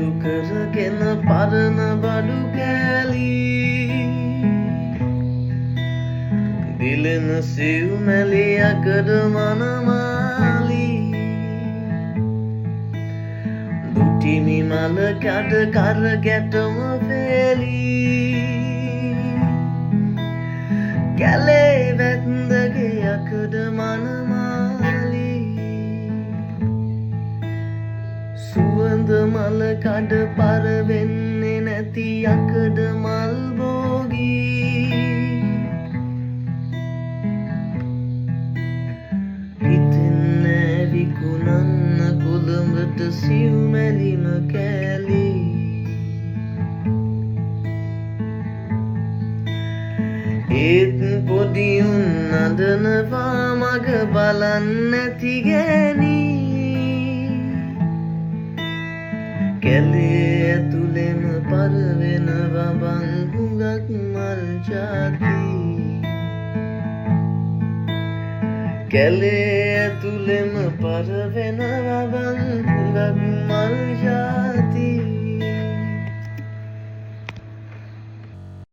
එකතු කරගෙන පරණ බඩු කෑලි දිලෙන සිව් මැලියකඩ මනමාලි දුටිමි මල කඩ කර ගැටම පෙලි කැලේ වැන්දගේ යකඩ මනමාලි සුවඳ මල කඩ පර වෙන්නේ නැති යකඩ මල් බෝගී හිතෙන්නේ විකුණන්න කොළඹට සිව් මැලිම කෑලි ඒත් පොඩි උන් අඬනවා මග බලන්න නැති ගෑණී කැලේ ඇතුළෙම පර වෙනවා බං හුඟක් මල් ජාති කැලේ ඇතුළෙම පර වෙනවා බං හුඟක්